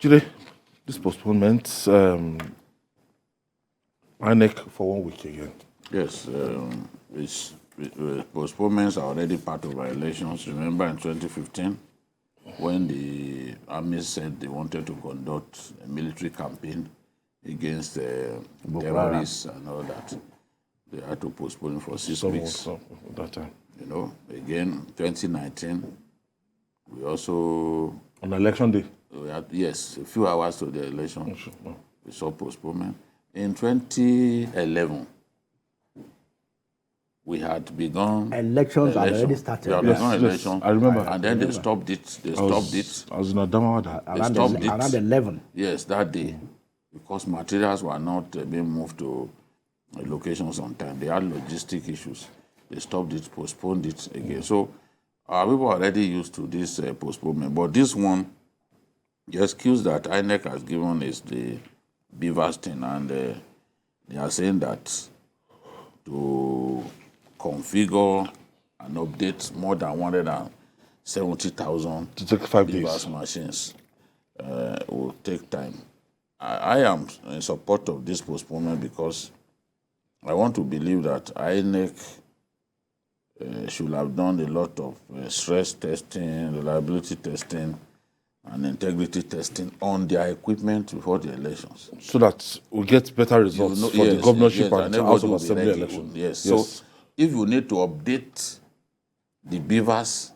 Today, this postponement, INEC for 1 week again. Yes, postponements are already part of our elections. Remember in 2015, when the army said they wanted to conduct a military campaign against terrorists and all that, they had to postpone for 6 weeks. At that time. You know, again, 2019, we also... On election day? We had, yes, a few hours to the election, we saw postponement. In 2011, we had begun... Elections had already started. We had begun elections. I remember. And then they stopped it. I was in Adamawa. Around 11. Yes, that day. Because materials were not being moved to locations on time. They had logistic issues. They stopped it, postponed it again. So our people are already used to this postponement. But this one, the excuse that INEC has given is the beavers thing. And they are saying that to configure and update more than 170,000 to take 5 beavers days machines will take time. I am in support of this postponement because I want to believe that INEC should have done a lot of stress testing, reliability testing, and integrity testing on their equipment before the elections. so that we get better results for the governorship and the House of Assembly election. Yes. So if you need to update the beavers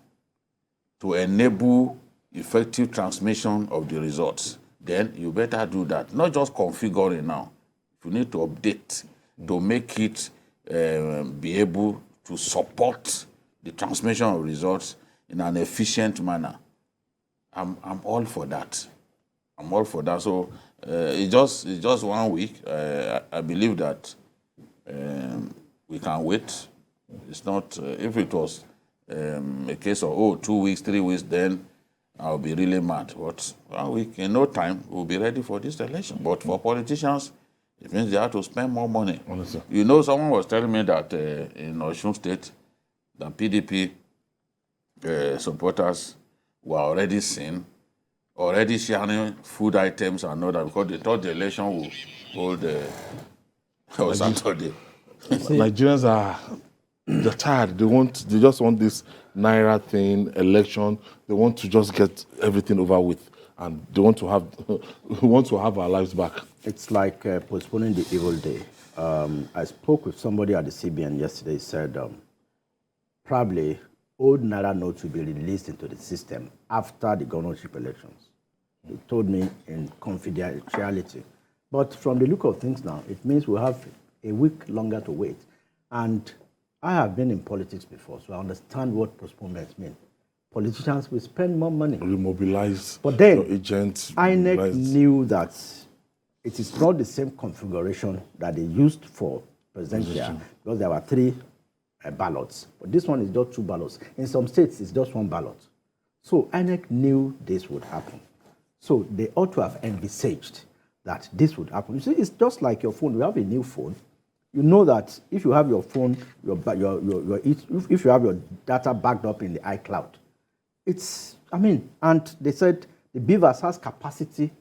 to enable effective transmission of the results, then you better do that. Not just configuring now. You need to update to make it be able to support the transmission of results in an efficient manner. I'm all for that. I'm all for that. So it's just 1 week. I believe that we can wait. It's not if it was a case of 2 weeks, 3 weeks, then I'll be really mad. But 1 week, in no time, we'll be ready for this election. But for politicians, it means they have to spend more money. Honestly. You know, someone was telling me that in Osun State, the PDP supporters were already seen, already sharing food items and all that because they thought the election would hold on Saturday. Nigerians they're tired. They just want this Naira thing, election. They want to just get everything over with, and they want to have our lives back. It's like postponing the evil day. I spoke with somebody at the CBN yesterday. He said probably old Naira notes will be released into the system after the governorship elections. He told me in confidentiality. But from the look of things now, it means we'll have a week longer to wait. And I have been in politics before, so I understand what postponements mean. Politicians will spend more money. Remobilize but then, your agents. INEC knew that it is not the same configuration that they used for presidential because there were 3 ballots. But this one is just 2 ballots. In some states, it's just 1 ballot. So INEC knew this would happen. So they ought to have envisaged that this would happen. You see, it's just like your phone. You have a new phone. You know that if you have your phone, if you have your data backed up in the iCloud, and they said the beavers has capacity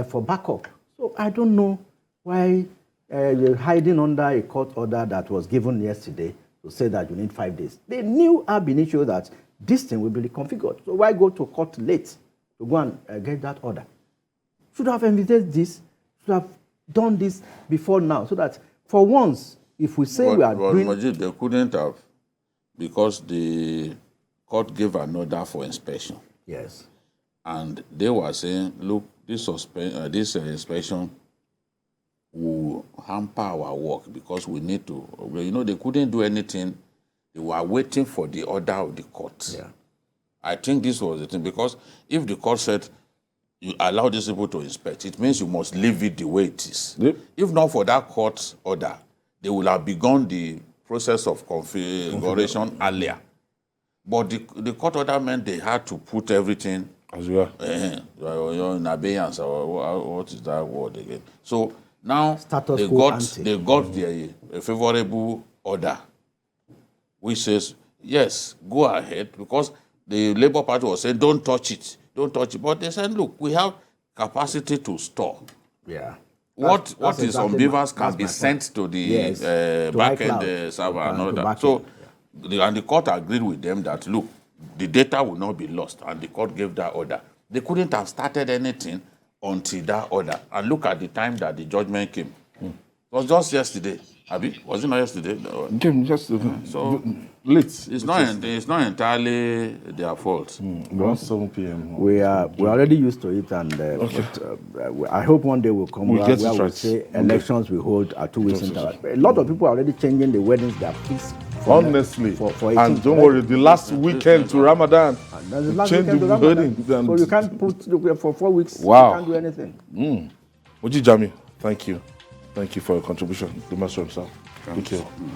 for backup. So I don't know why you're hiding under a court order that was given yesterday to say that you need 5 days. They knew ab initio that this thing will be reconfigured. So why go to court late to go and get that order? Should have envisaged this, should have done this before now, so that for once, if we say we are doing... Majid, they couldn't have, because the court gave an order for inspection. Yes. And they were saying, look, this inspection will hamper our work because we need to... they couldn't do anything. They were waiting for the order of the court. Yeah. I think this was the thing, because if the court said, you allow these people to inspect, it means you must leave it the way it is. Yep. If not for that court order, they will have begun the process of configuration earlier. But the court order meant they had to put everything As we are. in abeyance, or what is that word again? So now Status they quo got ante. they got the favorable order, which says yes, go ahead, because the Labour Party was saying don't touch it. But they said, look, we have capacity to store. Yeah. What That's is on exactly Beavers that's can be my sent point. to the Yes, to back-end iCloud, server and all to that. back-end, So, and the court agreed with them that, look, the data will not be lost, and the court gave that order. They couldn't have started anything until that order. And look at the time that the judgment came. It was just yesterday. Abi, was it not yesterday? No. Again, just So late. it's not entirely their fault. Around 7 p.m. We're already used to it, and I hope one day will come We'll where, get it where we'll right. say elections we hold at 2 weeks interval. A lot of people are already changing the weddings they are fixed for Honestly, for and 18th don't already. worry, the last weekend to Ramadan, That's the last change weekend the to Ramadan. wedding. So you can't put for 4 weeks. Wow. You can't do anything. Oji Jami, thank you for your contribution. The master himself. Thank you. Thank you.